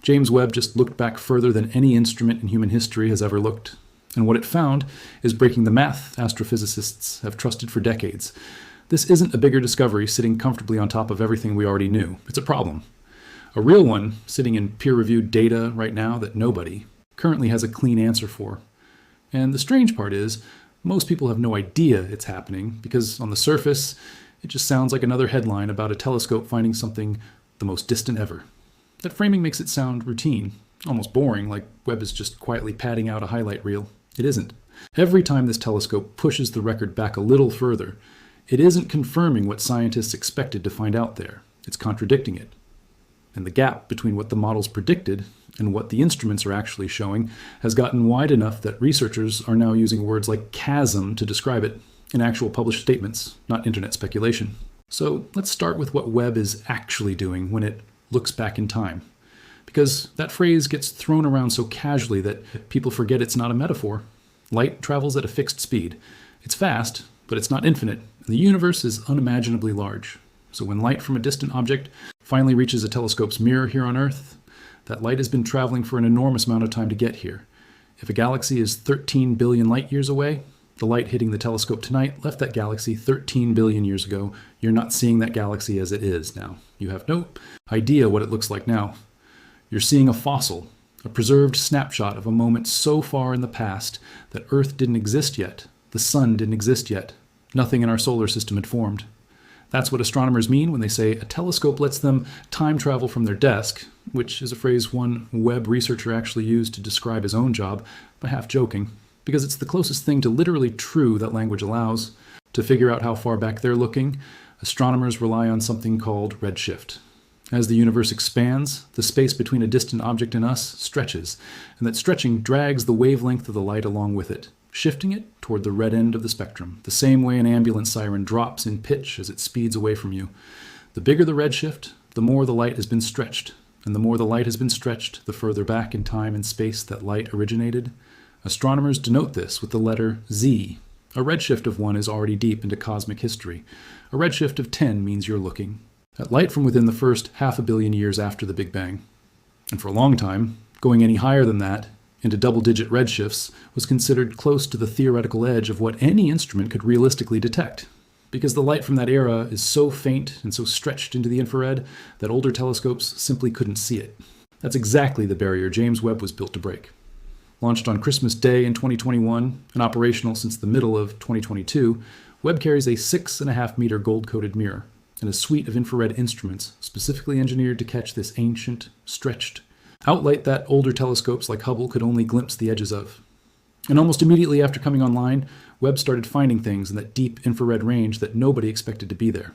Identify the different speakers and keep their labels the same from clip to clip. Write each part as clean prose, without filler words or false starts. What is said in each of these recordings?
Speaker 1: James Webb just looked back further than any instrument in human history has ever looked. And what it found is breaking the math astrophysicists have trusted for decades. This isn't a bigger discovery sitting comfortably on top of everything we already knew. It's a problem. A real one sitting in peer-reviewed data right now that nobody currently has a clean answer for. And the strange part is, most people have no idea it's happening because on the surface, it just sounds like another headline about a telescope finding something the most distant ever. That framing makes it sound routine, almost boring, like Webb is just quietly padding out a highlight reel. It isn't. Every time this telescope pushes the record back a little further, it isn't confirming what scientists expected to find out there. It's contradicting it. And the gap between what the models predicted and what the instruments are actually showing has gotten wide enough that researchers are now using words like chasm to describe it in actual published statements, not internet speculation. So let's start with what Webb is actually doing when it looks back in time. Because that phrase gets thrown around so casually that people forget it's not a metaphor. Light travels at a fixed speed. It's fast, but it's not infinite. The universe is unimaginably large. So when light from a distant object finally reaches a telescope's mirror here on Earth, that light has been traveling for an enormous amount of time to get here. If a galaxy is 13 billion light years away, the light hitting the telescope tonight left that galaxy 13 billion years ago. You're not seeing that galaxy as it is now. You have no idea what it looks like now. You're seeing a fossil, a preserved snapshot of a moment so far in the past that Earth didn't exist yet, the sun didn't exist yet, nothing in our solar system had formed. That's what astronomers mean when they say a telescope lets them time travel from their desk, which is a phrase one Webb researcher actually used to describe his own job, but half joking, because it's the closest thing to literally true that language allows. To figure out how far back they're looking, astronomers rely on something called redshift. As the universe expands, the space between a distant object and us stretches, and that stretching drags the wavelength of the light along with it, shifting it toward the red end of the spectrum, the same way an ambulance siren drops in pitch as it speeds away from you. The bigger the redshift, the more the light has been stretched, and the more the light has been stretched, the further back in time and space that light originated. Astronomers denote this with the letter Z. A redshift of 1 is already deep into cosmic history. A redshift of 10 means you're looking at light from within the first 500 million years after the Big Bang. And for a long time, going any higher than that, into double-digit redshifts, was considered close to the theoretical edge of what any instrument could realistically detect. Because the light from that era is so faint and so stretched into the infrared that older telescopes simply couldn't see it. That's exactly the barrier James Webb was built to break. Launched on Christmas Day in 2021 and operational since the middle of 2022, Webb carries a 6.5-meter gold-coated mirror and a suite of infrared instruments specifically engineered to catch this ancient, stretched outlight that older telescopes like Hubble could only glimpse the edges of. And almost immediately after coming online, Webb started finding things in that deep infrared range that nobody expected to be there.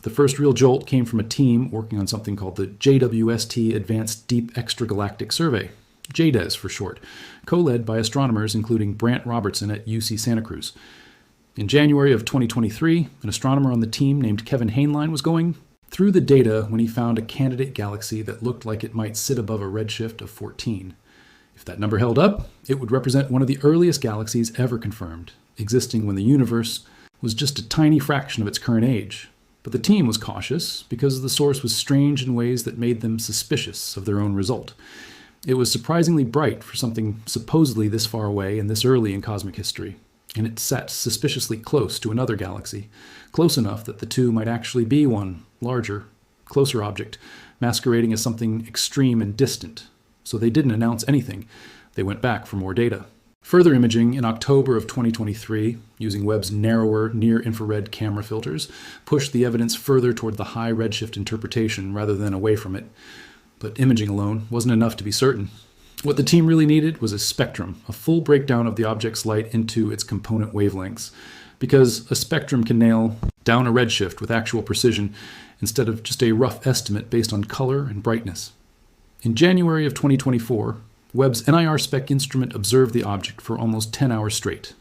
Speaker 1: The first real jolt came from a team working on something called the JWST Advanced Deep Extragalactic Survey, JDES for short, co-led by astronomers including Brant Robertson at UC Santa Cruz. In January of 2023, an astronomer on the team named Kevin Hainline was going through the data when he found a candidate galaxy that looked like it might sit above a redshift of 14. If that number held up, it would represent one of the earliest galaxies ever confirmed, existing when the universe was just a tiny fraction of its current age. But the team was cautious because the source was strange in ways that made them suspicious of their own result. It was surprisingly bright for something supposedly this far away and this early in cosmic history, and it sat suspiciously close to another galaxy, close enough that the two might actually be one larger, closer object, masquerading as something extreme and distant. So they didn't announce anything. They went back for more data. Further imaging in October of 2023, using Webb's narrower near-infrared camera filters, pushed the evidence further toward the high redshift interpretation rather than away from it. But imaging alone wasn't enough to be certain. What the team really needed was a spectrum, a full breakdown of the object's light into its component wavelengths, because a spectrum can nail down a redshift with actual precision instead of just a rough estimate based on color and brightness. In January of 2024, Webb's NIR spec instrument observed the object for almost 10 hours straight.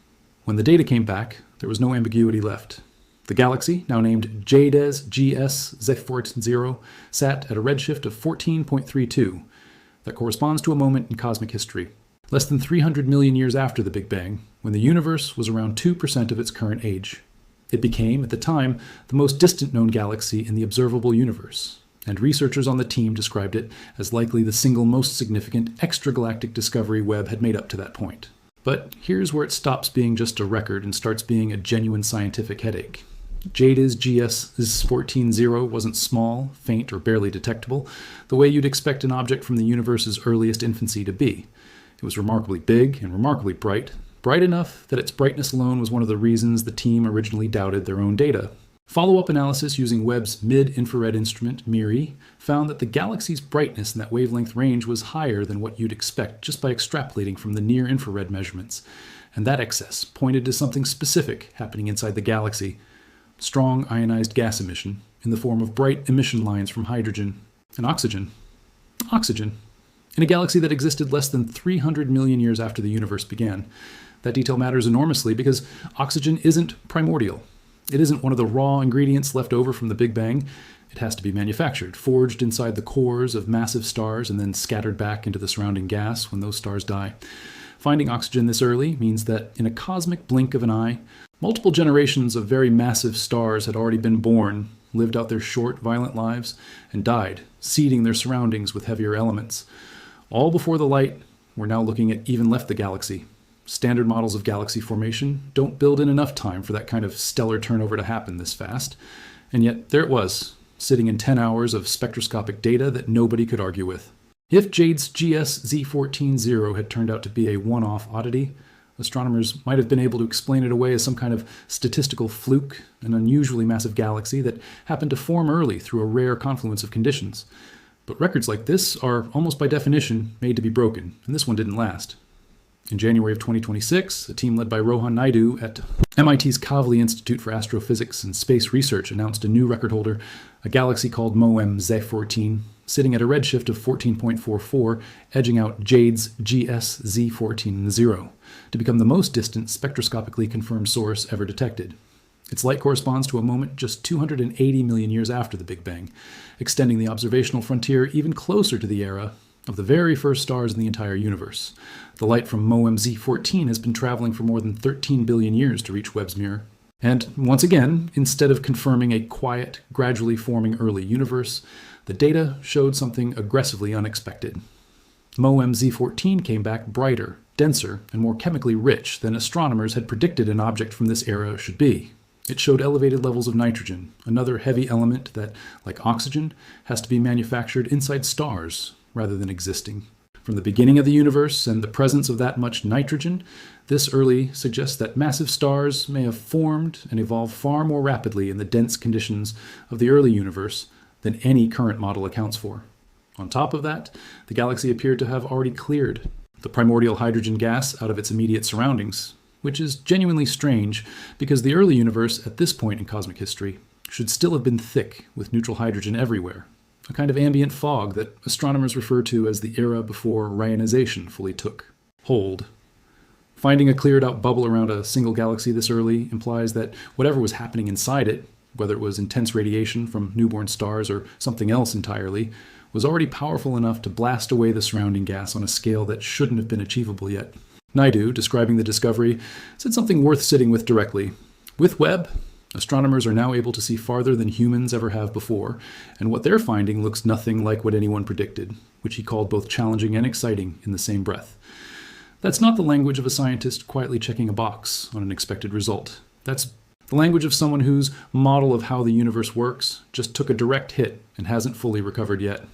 Speaker 1: When the data came back, there was no ambiguity left. The galaxy, now named JDES GS Zephort 0, sat at a redshift of 14.32. That corresponds to a moment in cosmic history, less than 300 million years after the Big Bang, when the universe was around 2% of its current age. It became, at the time, the most distant known galaxy in the observable universe, and researchers on the team described it as likely the single most significant extragalactic discovery Webb had made up to that point. But here's where it stops being just a record and starts being a genuine scientific headache. JWST 14.0 wasn't small, faint, or barely detectable, the way you'd expect an object from the universe's earliest infancy to be. It was remarkably big and remarkably bright enough that its brightness alone was one of the reasons the team originally doubted their own data. Follow-up analysis using Webb's mid-infrared instrument, MIRI, found that the galaxy's brightness in that wavelength range was higher than what you'd expect just by extrapolating from the near-infrared measurements. And that excess pointed to something specific happening inside the galaxy: strong ionized gas emission in the form of bright emission lines from hydrogen and oxygen. Oxygen. In a galaxy that existed less than 300 million years after the universe began. That detail matters enormously because oxygen isn't primordial. It isn't one of the raw ingredients left over from the Big Bang. It has to be manufactured, forged inside the cores of massive stars and then scattered back into the surrounding gas when those stars die. Finding oxygen this early means that in a cosmic blink of an eye, multiple generations of very massive stars had already been born, lived out their short, violent lives, and died, seeding their surroundings with heavier elements. All before the light we're now looking at even left the galaxy. Standard models of galaxy formation don't build in enough time for that kind of stellar turnover to happen this fast. And yet, there it was, sitting in 10 hours of spectroscopic data that nobody could argue with. If Jade's GS Z14.0 had turned out to be a one-off oddity, astronomers might have been able to explain it away as some kind of statistical fluke, an unusually massive galaxy that happened to form early through a rare confluence of conditions. But records like this are, almost by definition, made to be broken, and this one didn't last. In January of 2026, a team led by Rohan Naidu at MIT's Kavli Institute for Astrophysics and Space Research announced a new record holder, a galaxy called MOEM Z14, sitting at a redshift of 14.44, edging out Jade's GS Z14.0, to become the most distant spectroscopically confirmed source ever detected. Its light corresponds to a moment just 280 million years after the Big Bang, extending the observational frontier even closer to the era of the very first stars in the entire universe. The light from MOEM Z14 has been traveling for more than 13 billion years to reach Webb's mirror. And once again, instead of confirming a quiet, gradually forming early universe, the data showed something aggressively unexpected. MOEM Z14 came back brighter, denser, and more chemically rich than astronomers had predicted an object from this era should be. It showed elevated levels of nitrogen, another heavy element that, like oxygen, has to be manufactured inside stars rather than existing. From the beginning of the universe and the presence of that much nitrogen, this early suggests that massive stars may have formed and evolved far more rapidly in the dense conditions of the early universe than any current model accounts for. On top of that, the galaxy appeared to have already cleared the primordial hydrogen gas out of its immediate surroundings, which is genuinely strange because the early universe at this point in cosmic history should still have been thick with neutral hydrogen everywhere, a kind of ambient fog that astronomers refer to as the era before ionization fully took hold. Finding a cleared-out bubble around a single galaxy this early implies that whatever was happening inside it, whether it was intense radiation from newborn stars or something else entirely, was already powerful enough to blast away the surrounding gas on a scale that shouldn't have been achievable yet. Naidu, describing the discovery, said something worth sitting with directly. With Webb, astronomers are now able to see farther than humans ever have before, and what they're finding looks nothing like what anyone predicted, which he called both challenging and exciting in the same breath. That's not the language of a scientist quietly checking a box on an expected result. That's the language of someone whose model of how the universe works just took a direct hit and hasn't fully recovered yet.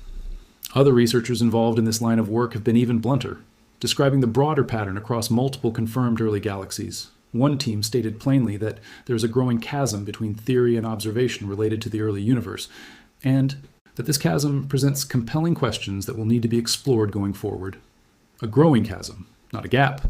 Speaker 1: Other researchers involved in this line of work have been even blunter, describing the broader pattern across multiple confirmed early galaxies. One team stated plainly that there is a growing chasm between theory and observation related to the early universe, and that this chasm presents compelling questions that will need to be explored going forward. A growing chasm, not a gap,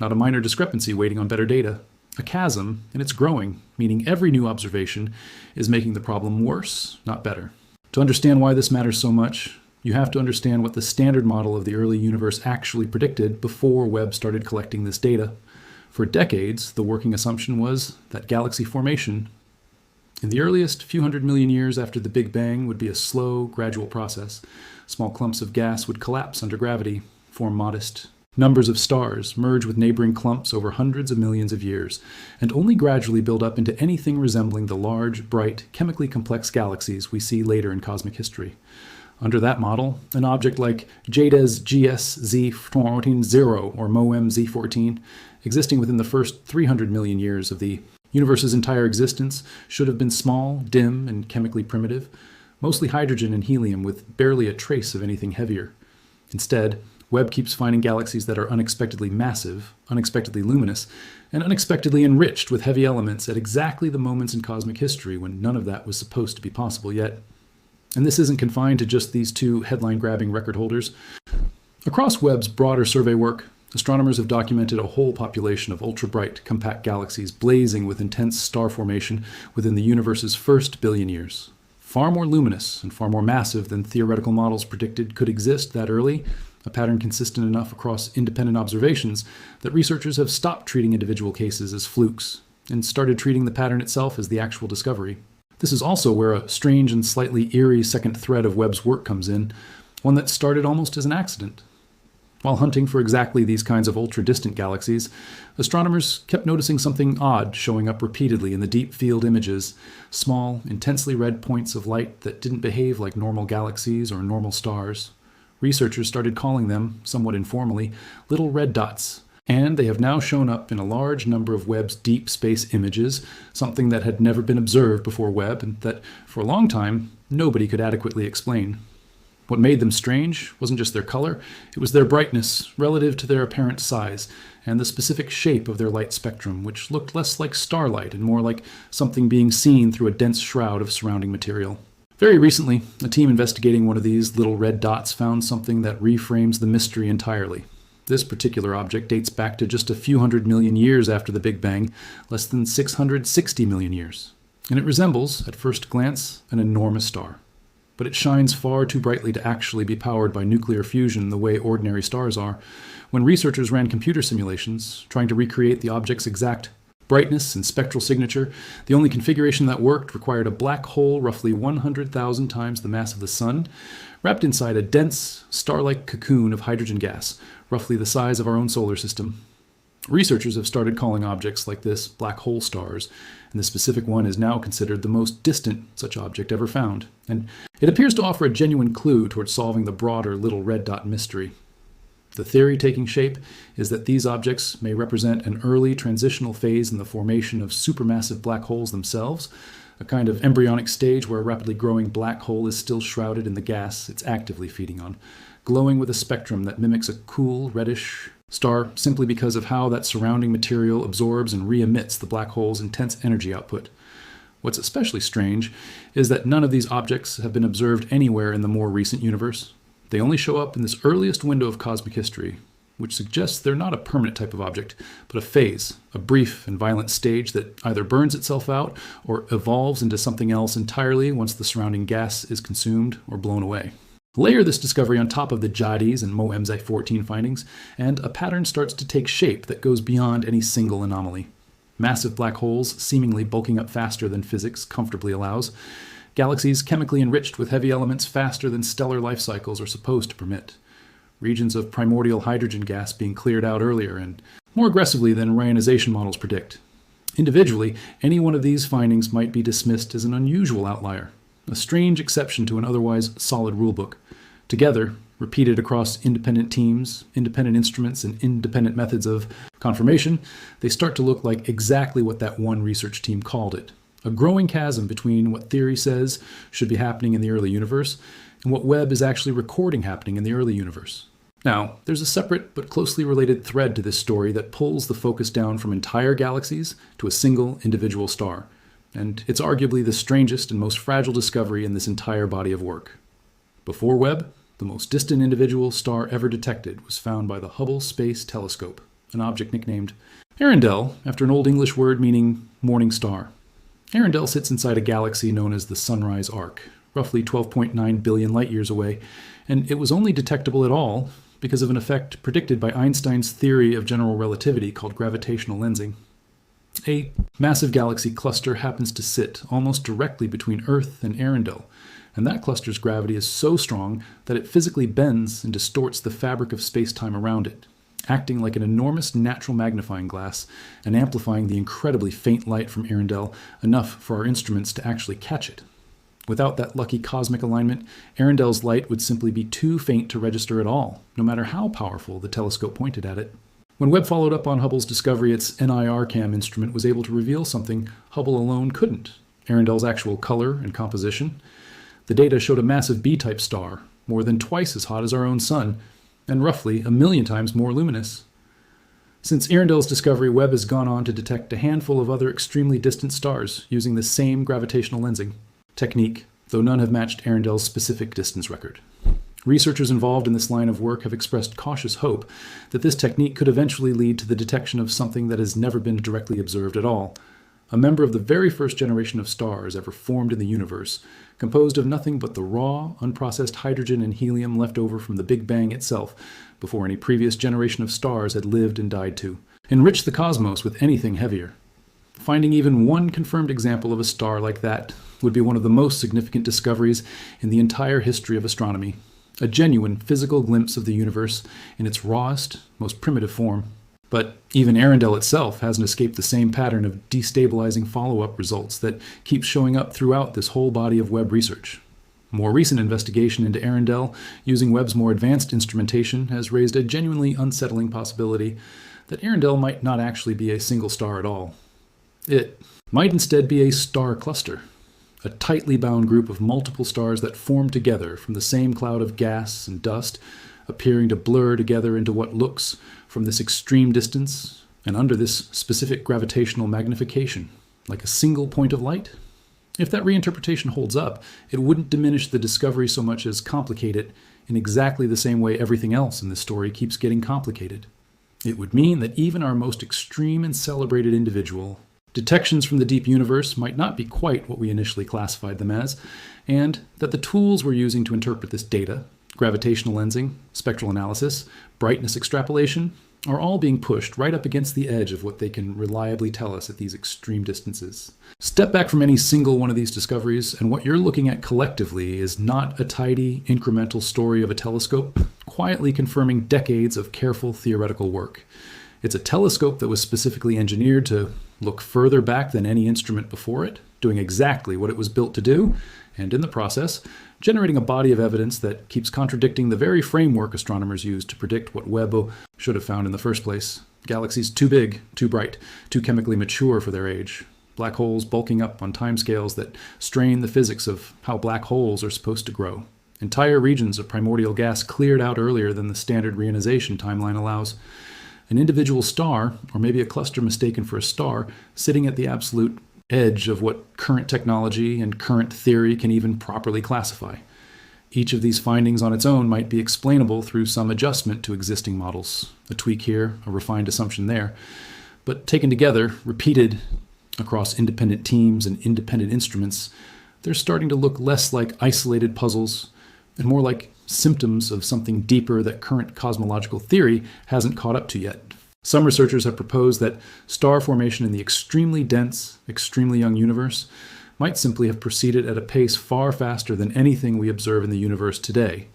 Speaker 1: not a minor discrepancy waiting on better data. A chasm, and it's growing, meaning every new observation is making the problem worse, not better. To understand why this matters so much, you have to understand what the standard model of the early universe actually predicted before Webb started collecting this data. For decades, the working assumption was that galaxy formation, in the earliest few hundred million years after the Big Bang, would be a slow, gradual process. Small clumps of gas would collapse under gravity, form modest, Numbers of stars merge with neighboring clumps over hundreds of millions of years, and only gradually build up into anything resembling the large, bright, chemically complex galaxies we see later in cosmic history. Under that model, an object like JWST Z14 or MOEM Z14, existing within the first 300 million years of the universe's entire existence, should have been small, dim, and chemically primitive, mostly hydrogen and helium with barely a trace of anything heavier. Instead, Webb keeps finding galaxies that are unexpectedly massive, unexpectedly luminous, and unexpectedly enriched with heavy elements at exactly the moments in cosmic history when none of that was supposed to be possible yet. And this isn't confined to just these two headline-grabbing record holders. Across Webb's broader survey work, astronomers have documented a whole population of ultra-bright, compact galaxies blazing with intense star formation within the universe's first billion years. Far more luminous and far more massive than theoretical models predicted could exist that early, a pattern consistent enough across independent observations that researchers have stopped treating individual cases as flukes and started treating the pattern itself as the actual discovery. This is also where a strange and slightly eerie second thread of Webb's work comes in, one that started almost as an accident. While hunting for exactly these kinds of ultra-distant galaxies, astronomers kept noticing something odd showing up repeatedly in the deep field images, small, intensely red points of light that didn't behave like normal galaxies or normal stars. Researchers started calling them, somewhat informally, little red dots, and they have now shown up in a large number of Webb's deep space images, something that had never been observed before Webb and that, for a long time, nobody could adequately explain. What made them strange wasn't just their color, it was their brightness relative to their apparent size, and the specific shape of their light spectrum, which looked less like starlight and more like something being seen through a dense shroud of surrounding material. Very recently, a team investigating one of these little red dots found something that reframes the mystery entirely. This particular object dates back to just a few 100 million years after the Big Bang, less than 660 million years. And it resembles, at first glance, an enormous star. But it shines far too brightly to actually be powered by nuclear fusion the way ordinary stars are. When researchers ran computer simulations, trying to recreate the object's exact brightness and spectral signature, the only configuration that worked required a black hole roughly 100,000 times the mass of the Sun, wrapped inside a dense, star-like cocoon of hydrogen gas, roughly the size of our own solar system. Researchers have started calling objects like this black hole stars, and the specific one is now considered the most distant such object ever found, and it appears to offer a genuine clue towards solving the broader little red dot mystery. The theory taking shape is that these objects may represent an early transitional phase in the formation of supermassive black holes themselves, a kind of embryonic stage where a rapidly growing black hole is still shrouded in the gas it's actively feeding on, glowing with a spectrum that mimics a cool, reddish star simply because of how that surrounding material absorbs and re-emits the black hole's intense energy output. What's especially strange is that none of these objects have been observed anywhere in the more recent universe. They only show up in this earliest window of cosmic history, which suggests they're not a permanent type of object, but a phase, a brief and violent stage that either burns itself out or evolves into something else entirely once the surrounding gas is consumed or blown away. Layer this discovery on top of the JWST and MOEM Z14 findings, and a pattern starts to take shape that goes beyond any single anomaly. Massive black holes seemingly bulking up faster than physics comfortably allows, galaxies chemically enriched with heavy elements faster than stellar life cycles are supposed to permit, regions of primordial hydrogen gas being cleared out earlier and more aggressively than ionization models predict. Individually, any one of these findings might be dismissed as an unusual outlier, a strange exception to an otherwise solid rulebook. Together, repeated across independent teams, independent instruments, and independent methods of confirmation, they start to look like exactly what that one research team called it: a growing chasm between what theory says should be happening in the early universe and what Webb is actually recording happening in the early universe. Now, there's a separate but closely related thread to this story that pulls the focus down from entire galaxies to a single individual star, and it's arguably the strangest and most fragile discovery in this entire body of work. Before Webb, the most distant individual star ever detected was found by the Hubble Space Telescope, an object nicknamed Earendel after an Old English word meaning morning star. Earendel sits inside a galaxy known as the Sunrise Arc, roughly 12.9 billion light-years away, and it was only detectable at all because of an effect predicted by Einstein's theory of general relativity called gravitational lensing. A massive galaxy cluster happens to sit almost directly between Earth and Earendel, and that cluster's gravity is so strong that it physically bends and distorts the fabric of space-time around it. acting like an enormous natural magnifying glass and amplifying the incredibly faint light from Earendel enough for our instruments to actually catch it. Without that lucky cosmic alignment, Earendel's light would simply be too faint to register at all, no matter how powerful the telescope pointed at it. When Webb followed up on Hubble's discovery, its NIRCam instrument was able to reveal something Hubble alone couldn't: Earendel's actual color and composition. The data showed a massive B-type star, more than twice as hot as our own sun, and roughly 1,000,000 times more luminous. Since Earendel's discovery, Webb has gone on to detect a handful of other extremely distant stars using the same gravitational lensing technique, though none have matched Earendel's specific distance record. Researchers involved in this line of work have expressed cautious hope that this technique could eventually lead to the detection of something that has never been directly observed at all: a member of the very first generation of stars ever formed in the universe, composed of nothing but the raw, unprocessed hydrogen and helium left over from the Big Bang itself before any previous generation of stars had lived and died to. Enrich the cosmos with anything heavier. Finding even one confirmed example of a star like that would be one of the most significant discoveries in the entire history of astronomy. A genuine physical glimpse of the universe in its rawest, most primitive form. But even Earendel itself hasn't escaped the same pattern of destabilizing follow-up results that keeps showing up throughout this whole body of Webb research. More recent investigation into Earendel using Webb's more advanced instrumentation has raised a genuinely unsettling possibility that Earendel might not actually be a single star at all. It might instead be a star cluster, a tightly bound group of multiple stars that form together from the same cloud of gas and dust, appearing to blur together into what looks, from this extreme distance and under this specific gravitational magnification, like a single point of light. If that reinterpretation holds up, it wouldn't diminish the discovery so much as complicate it in exactly the same way everything else in this story keeps getting complicated. It would mean that even our most extreme and celebrated individual detections from the deep universe might not be quite what we initially classified them as, and that the tools we're using to interpret this data, gravitational lensing, spectral analysis, brightness extrapolation, are all being pushed right up against the edge of what they can reliably tell us at these extreme distances. Step back from any single one of these discoveries, and what you're looking at collectively is not a tidy, incremental story of a telescope, quietly confirming decades of careful theoretical work. It's a telescope that was specifically engineered to look further back than any instrument before it, doing exactly what it was built to do, and in the process, generating a body of evidence that keeps contradicting the very framework astronomers use to predict what Webb should have found in the first place. Galaxies too big, too bright, too chemically mature for their age. Black holes bulking up on timescales that strain the physics of how black holes are supposed to grow. Entire regions of primordial gas cleared out earlier than the standard reionization timeline allows. An individual star, or maybe a cluster mistaken for a star, sitting at the absolute edge of what current technology and current theory can even properly classify. Each of these findings on its own might be explainable through some adjustment to existing models, a tweak here, a refined assumption there, but taken together, repeated across independent teams and independent instruments, they're starting to look less like isolated puzzles and more like symptoms of something deeper that current cosmological theory hasn't caught up to yet. Some researchers have proposed that star formation in the extremely dense, extremely young universe might simply have proceeded at a pace far faster than anything we observe in the universe today,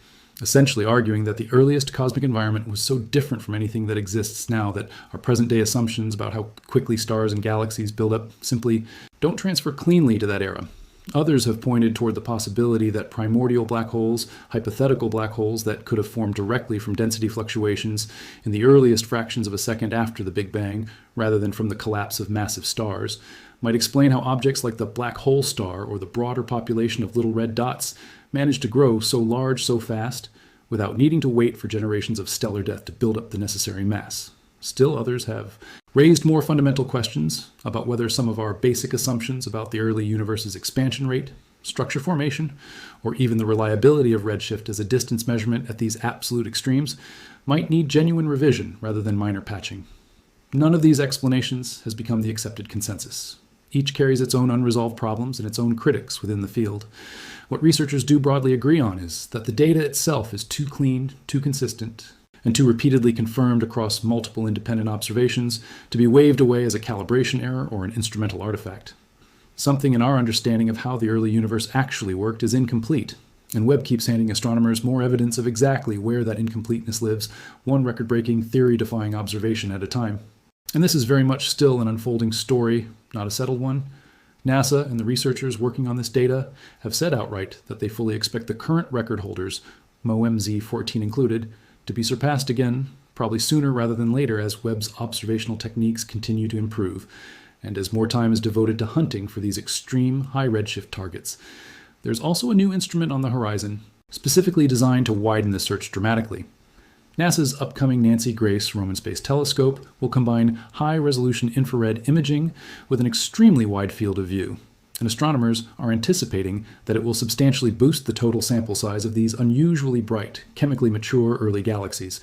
Speaker 1: essentially arguing that the earliest cosmic environment was so different from anything that exists now that our present-day assumptions about how quickly stars and galaxies build up simply don't transfer cleanly to that era. Others have pointed toward the possibility that primordial black holes, hypothetical black holes that could have formed directly from density fluctuations in the earliest fractions of a second after the Big Bang, rather than from the collapse of massive stars, might explain how objects like the black hole star or the broader population of little red dots managed to grow so large so fast without needing to wait for generations of stellar death to build up the necessary mass. Still others have raised more fundamental questions about whether some of our basic assumptions about the early universe's expansion rate, structure formation, or even the reliability of redshift as a distance measurement at these absolute extremes might need genuine revision rather than minor patching. None of these explanations has become the accepted consensus. Each carries its own unresolved problems and its own critics within the field. What researchers do broadly agree on is that the data itself is too clean, too consistent, and too repeatedly confirmed across multiple independent observations to be waved away as a calibration error or an instrumental artifact. Something in our understanding of how the early universe actually worked is incomplete, And Webb keeps handing astronomers more evidence of exactly where that incompleteness lives, one record-breaking, theory-defying observation at a time. And this is very much still an unfolding story, not a settled one. NASA and the researchers working on this data have said outright that they fully expect the current record holders, MOMZ-14 included, to be surpassed again, probably sooner rather than later as Webb's observational techniques continue to improve, and as more time is devoted to hunting for these extreme high redshift targets. There's also a new instrument on the horizon, specifically designed to widen the search dramatically. NASA's upcoming Nancy Grace Roman Space Telescope will combine high-resolution infrared imaging with an extremely wide field of view, and astronomers are anticipating that it will substantially boost the total sample size of these unusually bright, chemically mature early galaxies,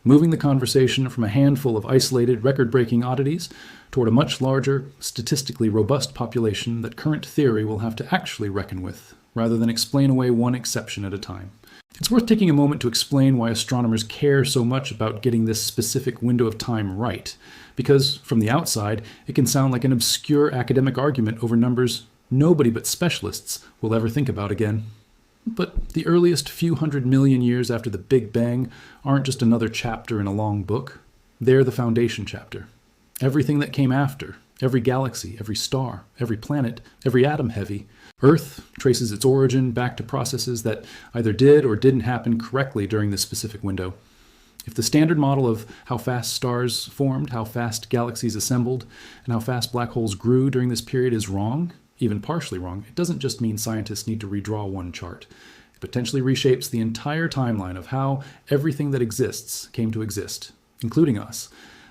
Speaker 1: moving the conversation from a handful of isolated, record-breaking oddities toward a much larger, statistically robust population that current theory will have to actually reckon with, rather than explain away one exception at a time. It's worth taking a moment to explain why astronomers care so much about getting this specific window of time right, because from the outside, it can sound like an obscure academic argument over numbers nobody but specialists will ever think about again. But the earliest few 100 million years after the Big Bang aren't just another chapter in a long book. They're the foundation chapter. Everything that came after, every galaxy, every star, every planet, every atom heavy, Earth traces its origin back to processes that either did or didn't happen correctly during this specific window. If the standard model of how fast stars formed, how fast galaxies assembled, and how fast black holes grew during this period is wrong, even partially wrong, it doesn't just mean scientists need to redraw one chart. It potentially reshapes the entire timeline of how everything that exists came to exist, including us.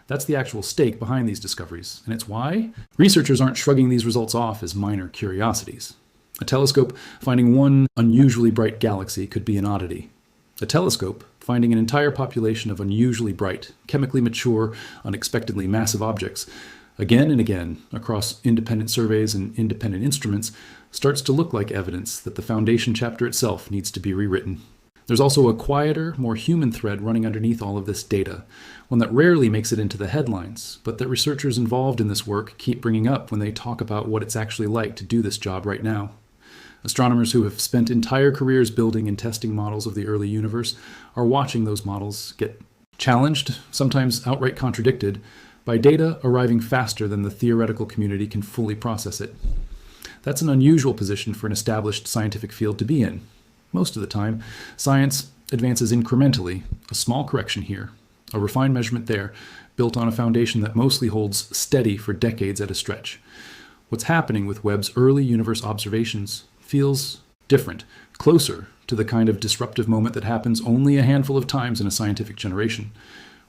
Speaker 1: That's the actual stake behind these discoveries, and it's why researchers aren't shrugging these results off as minor curiosities. A telescope finding one unusually bright galaxy could be an oddity. A telescope finding an entire population of unusually bright, chemically mature, unexpectedly massive objects, again and again, across independent surveys and independent instruments, starts to look like evidence that the foundation chapter itself needs to be rewritten. There's also a quieter, more human thread running underneath all of this data, one that rarely makes it into the headlines, but that researchers involved in this work keep bringing up when they talk about what it's actually like to do this job right now. Astronomers who have spent entire careers building and testing models of the early universe are watching those models get challenged, sometimes outright contradicted, by data arriving faster than the theoretical community can fully process it. That's an unusual position for an established scientific field to be in. Most of the time, science advances incrementally, a small correction here, a refined measurement there, built on a foundation that mostly holds steady for decades at a stretch. What's happening with Webb's early universe observations feels different, closer to the kind of disruptive moment that happens only a handful of times in a scientific generation,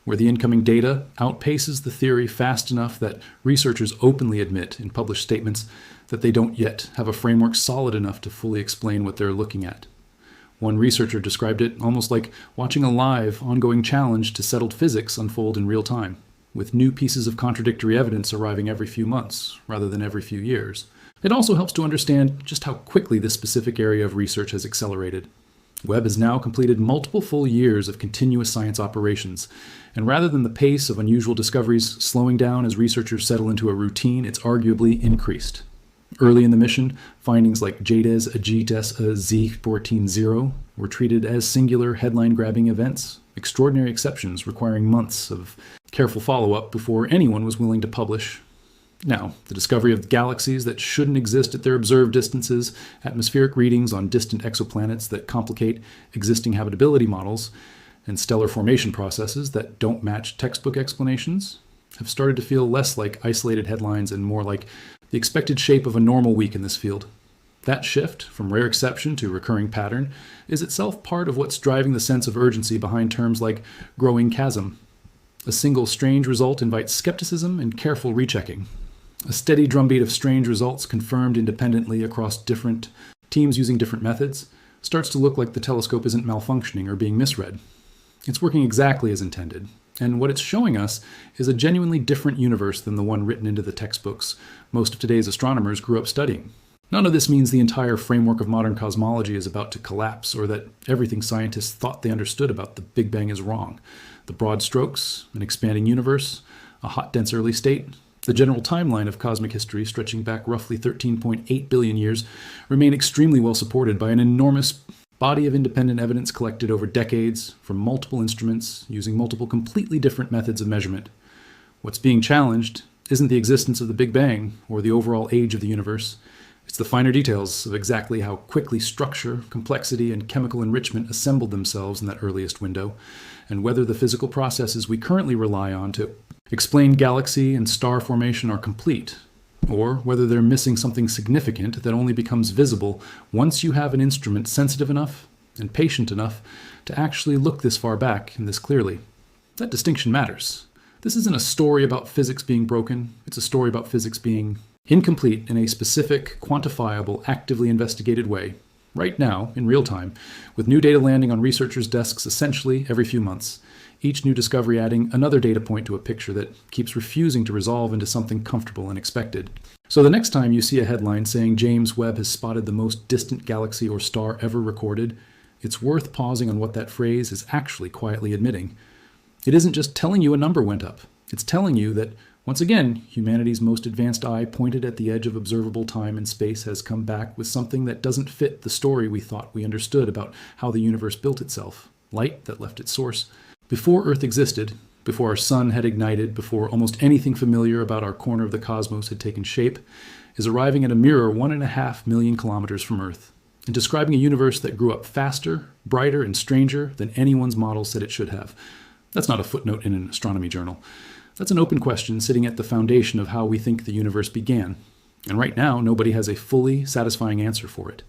Speaker 1: where the incoming data outpaces the theory fast enough that researchers openly admit in published statements that they don't yet have a framework solid enough to fully explain what they're looking at. One researcher described it almost like watching a live, ongoing challenge to settled physics unfold in real time, with new pieces of contradictory evidence arriving every few months rather than every few years. It also helps to understand just how quickly this specific area of research has accelerated. Webb has now completed multiple full years of continuous science operations, and rather than the pace of unusual discoveries slowing down as researchers settle into a routine, it's arguably increased. Early in the mission, findings like JWST Z14-0 were treated as singular headline-grabbing events, extraordinary exceptions requiring months of careful follow-up before anyone was willing to publish. Now, the discovery of galaxies that shouldn't exist at their observed distances, atmospheric readings on distant exoplanets that complicate existing habitability models, and stellar formation processes that don't match textbook explanations, have started to feel less like isolated headlines and more like the expected shape of a normal week in this field. That shift, from rare exception to recurring pattern, is itself part of what's driving the sense of urgency behind terms like growing chasm. A single strange result invites skepticism and careful rechecking. A steady drumbeat of strange results confirmed independently across different teams using different methods starts to look like the telescope isn't malfunctioning or being misread. It's working exactly as intended, and what it's showing us is a genuinely different universe than the one written into the textbooks most of today's astronomers grew up studying. None of this means the entire framework of modern cosmology is about to collapse or that everything scientists thought they understood about the Big Bang is wrong. The broad strokes, an expanding universe, a hot, dense early state, the general timeline of cosmic history stretching back roughly 13.8 billion years remain extremely well supported by an enormous body of independent evidence collected over decades from multiple instruments using multiple completely different methods of measurement. What's being challenged isn't the existence of the Big Bang or the overall age of the universe. It's the finer details of exactly how quickly structure, complexity, and chemical enrichment assembled themselves in that earliest window, and whether the physical processes we currently rely on to explain galaxy and star formation are complete, or whether they're missing something significant that only becomes visible once you have an instrument sensitive enough and patient enough to actually look this far back and this clearly. That distinction matters. This isn't a story about physics being broken. It's a story about physics being incomplete in a specific, quantifiable, actively investigated way, right now, in real time, with new data landing on researchers' desks essentially every few months, each new discovery adding another data point to a picture that keeps refusing to resolve into something comfortable and expected. So the next time you see a headline saying James Webb has spotted the most distant galaxy or star ever recorded, it's worth pausing on what that phrase is actually quietly admitting. It isn't just telling you a number went up. It's telling you that, once again, humanity's most advanced eye pointed at the edge of observable time and space has come back with something that doesn't fit the story we thought we understood about how the universe built itself, light that left its source. Before Earth existed, before our sun had ignited, before almost anything familiar about our corner of the cosmos had taken shape, is arriving at a mirror 1.5 million kilometers from Earth, and describing a universe that grew up faster, brighter, and stranger than anyone's model said it should have. That's not a footnote in an astronomy journal. That's an open question sitting at the foundation of how we think the universe began. And right now, nobody has a fully satisfying answer for it.